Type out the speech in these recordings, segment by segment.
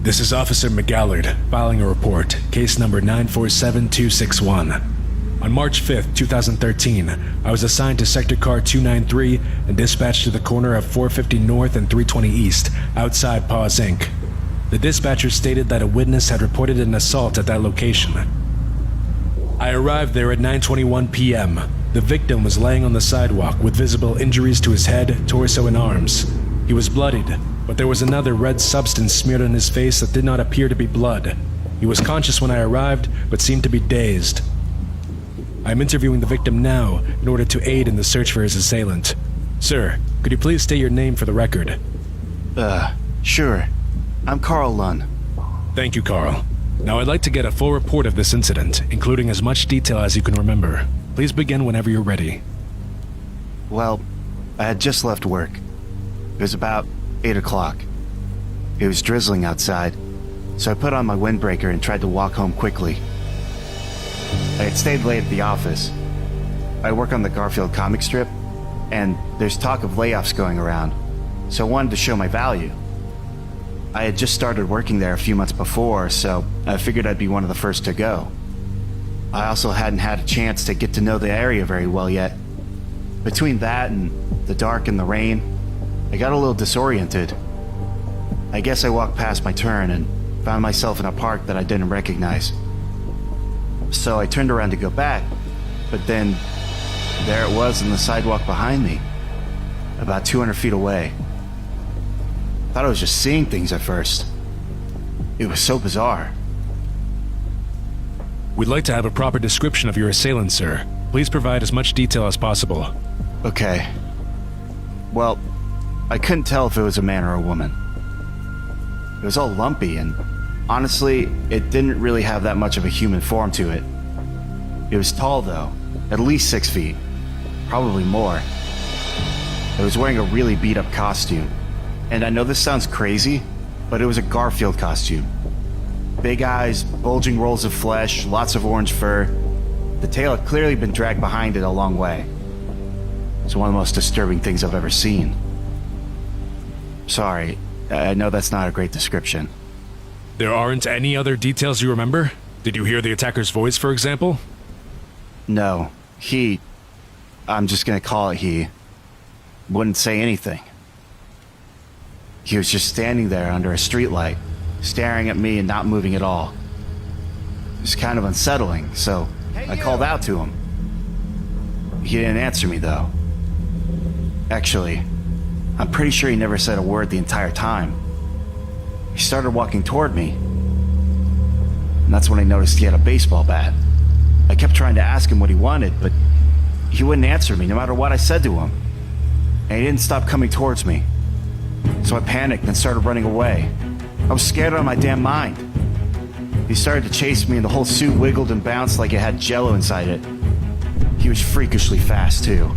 This is Officer McGallard, filing a report, case number 947261. On March 5th, 2013, I was assigned to Sector Car 293 and dispatched to the corner of 450 North and 320 East, outside Paws Inc. The dispatcher stated that a witness had reported an assault at that location. I arrived there at 9:21 p.m. The victim was laying on the sidewalk with visible injuries to his head, torso, and arms. He was bloodied, but there was another red substance smeared on his face that did not appear to be blood. He was conscious when I arrived, but seemed to be dazed. I am interviewing the victim now in order to aid in the search for his assailant. Sir, could you please state your name for the record? Sure. I'm Carl Lunn. Thank you, Carl. Now I'd like to get a full report of this incident, including as much detail as you can remember. Please begin whenever you're ready. Well, I had just left work. It was about 8 o'clock. It was drizzling outside, so I put on my windbreaker and tried to walk home quickly. I had stayed late at the office. I work on the Garfield comic strip, and there's talk of layoffs going around, so I wanted to show my value. I had just started working there a few months before, so I figured I'd be one of the first to go. I also hadn't had a chance to get to know the area very well yet. Between that and the dark and the rain, I got a little disoriented. I guess I walked past my turn and found myself in a park that I didn't recognize. So I turned around to go back, but then there it was on the sidewalk behind me, about 200 feet away. I thought I was just seeing things at first. It was so bizarre. We'd like to have a proper description of your assailant, sir. Please provide as much detail as possible. Okay. Well, I couldn't tell if it was a man or a woman. It was all lumpy, and honestly, it didn't really have that much of a human form to it. It was tall, though, at least 6 feet, probably more. It was wearing a really beat-up costume, and I know this sounds crazy, but it was a Garfield costume. Big eyes, bulging rolls of flesh, lots of orange fur. The tail had clearly been dragged behind it a long way. It's one of the most disturbing things I've ever seen. Sorry, I know that's not a great description. There aren't any other details you remember? Did you hear the attacker's voice, for example? No, I'm just gonna call it he, wouldn't say anything. He was just standing there under a streetlight, staring at me and not moving at all. It was kind of unsettling, so I called out to him. He didn't answer me, though. Actually, I'm pretty sure he never said a word the entire time. He started walking toward me, and that's when I noticed he had a baseball bat. I kept trying to ask him what he wanted, but he wouldn't answer me no matter what I said to him. And he didn't stop coming towards me. So I panicked and started running away. I was scared out of my damn mind. He started to chase me and the whole suit wiggled and bounced like it had jello inside it. He was freakishly fast, too.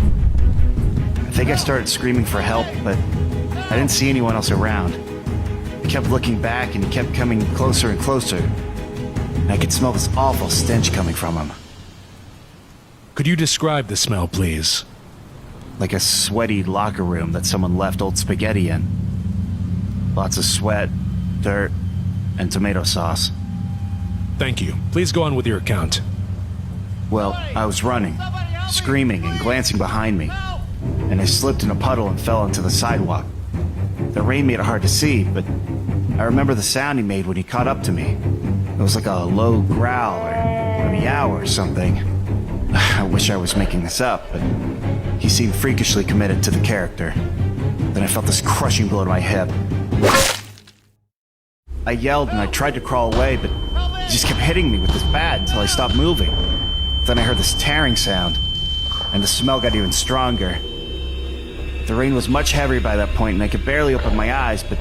I think I started screaming for help, but I didn't see anyone else around. I kept looking back and he kept coming closer and closer. And I could smell this awful stench coming from him. Could you describe the smell, please? Like a sweaty locker room that someone left old spaghetti in. Lots of sweat, dirt, and tomato sauce. Thank you. Please go on with your account. Well, I was running, screaming and glancing behind me, and I slipped in a puddle and fell onto the sidewalk. The rain made it hard to see, but I remember the sound he made when he caught up to me. It was like a low growl or a meow or something. I wish I was making this up, but he seemed freakishly committed to the character. Then I felt this crushing blow to my hip. I yelled and I tried to crawl away, but he just kept hitting me with his bat until I stopped moving. Then I heard this tearing sound, and the smell got even stronger. The rain was much heavier by that point, and I could barely open my eyes, but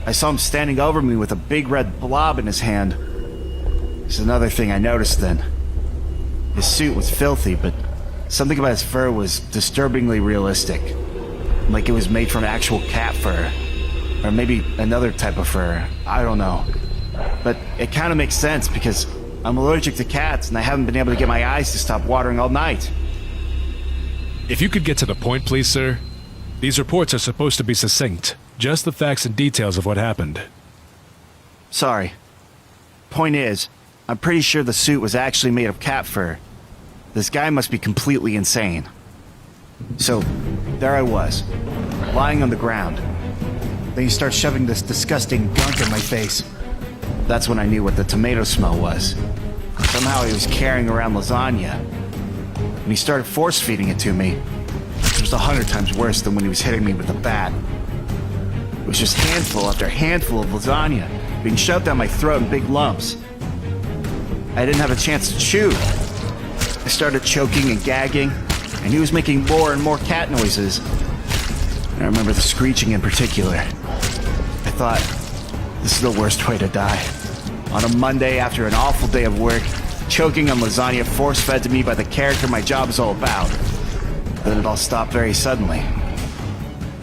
I saw him standing over me with a big red blob in his hand. There's another thing I noticed then. His suit was filthy, but something about his fur was disturbingly realistic. Like it was made from actual cat fur. Or maybe another type of fur. I don't know. But it kind of makes sense because I'm allergic to cats and I haven't been able to get my eyes to stop watering all night. If you could get to the point, please, sir. These reports are supposed to be succinct. Just the facts and details of what happened. Sorry. Point is, I'm pretty sure the suit was actually made of cat fur. This guy must be completely insane. So, there I was, lying on the ground. Then he starts shoving this disgusting gunk in my face. That's when I knew what the tomato smell was. Somehow he was carrying around lasagna. And he started force-feeding it to me. It was 100 times worse than when he was hitting me with a bat. It was just handful after handful of lasagna being shoved down my throat in big lumps. I didn't have a chance to chew. I started choking and gagging, and he was making more and more cat noises. And I remember the screeching in particular. I thought, this is the worst way to die. On a Monday after an awful day of work, choking on lasagna force-fed to me by the character my job is all about. Then it all stopped very suddenly.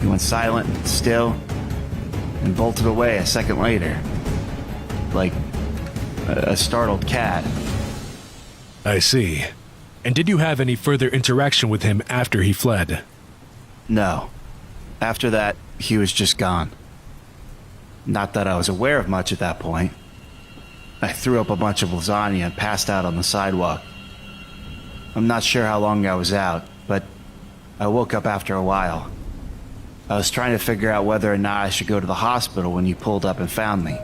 He went silent and still, and bolted away a second later. Like a startled cat. I see. And did you have any further interaction with him after he fled? No. After that, he was just gone. Not that I was aware of much at that point. I threw up a bunch of lasagna and passed out on the sidewalk. I'm not sure how long I was out, but I woke up after a while. I was trying to figure out whether or not I should go to the hospital when you pulled up and found me.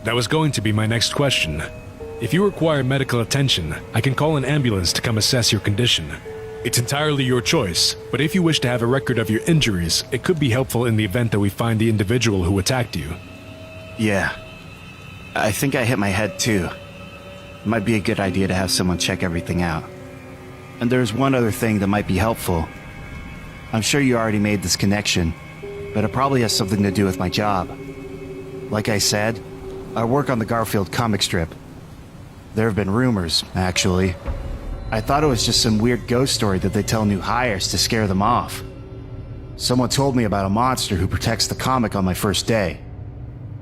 That was going to be my next question. If you require medical attention, I can call an ambulance to come assess your condition. It's entirely your choice, but if you wish to have a record of your injuries, it could be helpful in the event that we find the individual who attacked you. Yeah. I think I hit my head too. It might be a good idea to have someone check everything out. And there's one other thing that might be helpful. I'm sure you already made this connection, but it probably has something to do with my job. Like I said, I work on the Garfield comic strip. There have been rumors, actually. I thought it was just some weird ghost story that they tell new hires to scare them off. Someone told me about a monster who protects the comic on my first day.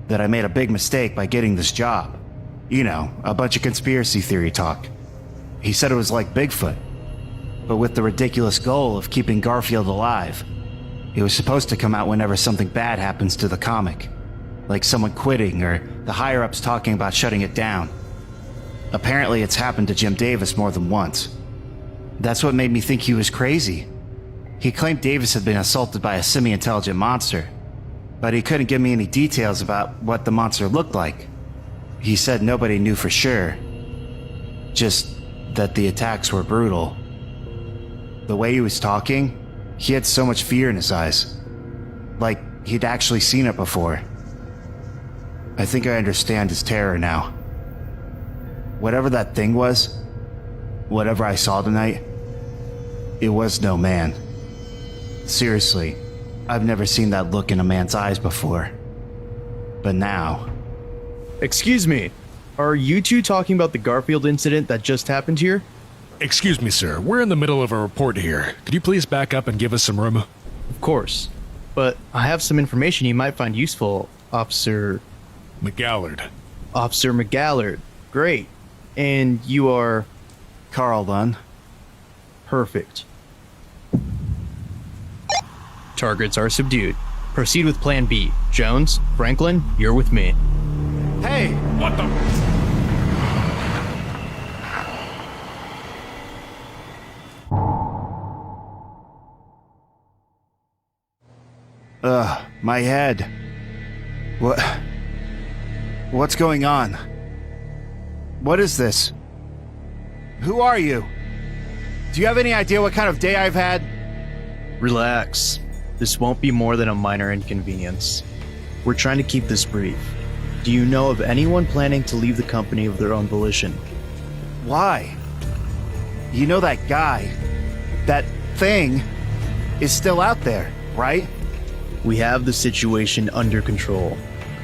That I made a big mistake by getting this job. You know, a bunch of conspiracy theory talk. He said it was like Bigfoot, but with the ridiculous goal of keeping Garfield alive. It was supposed to come out whenever something bad happens to the comic. Like someone quitting or the higher-ups talking about shutting it down. Apparently it's happened to Jim Davis more than once. That's what made me think he was crazy. He claimed Davis had been assaulted by a semi-intelligent monster, but he couldn't give me any details about what the monster looked like. He said nobody knew for sure, just that the attacks were brutal. The way he was talking, he had so much fear in his eyes, like he'd actually seen it before. I think I understand his terror now. Whatever that thing was, whatever I saw tonight, it was no man. Seriously, I've never seen that look in a man's eyes before. But now... Excuse me, are you two talking about the Garfield incident that just happened here? Excuse me, sir. We're in the middle of a report here. Could you please back up and give us some room? Of course. But I have some information you might find useful, Officer... McGallard. Officer McGallard. Great. And you are... Carl Dunn. Perfect. Targets are subdued. Proceed with Plan B. Jones, Franklin, you're with me. Hey! What the... My head. What's going on? What is this? Who are you? Do you have any idea what kind of day I've had? Relax. This won't be more than a minor inconvenience. We're trying to keep this brief. Do you know of anyone planning to leave the company of their own volition? Why? You know that guy, that thing, is still out there, right? We have the situation under control.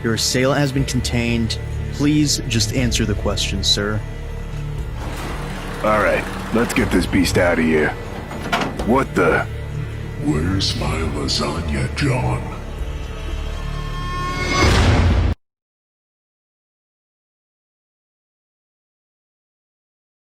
Your assailant has been contained. Please just answer the question, sir. Alright, let's get this beast out of here. What the... Where's my lasagna, John?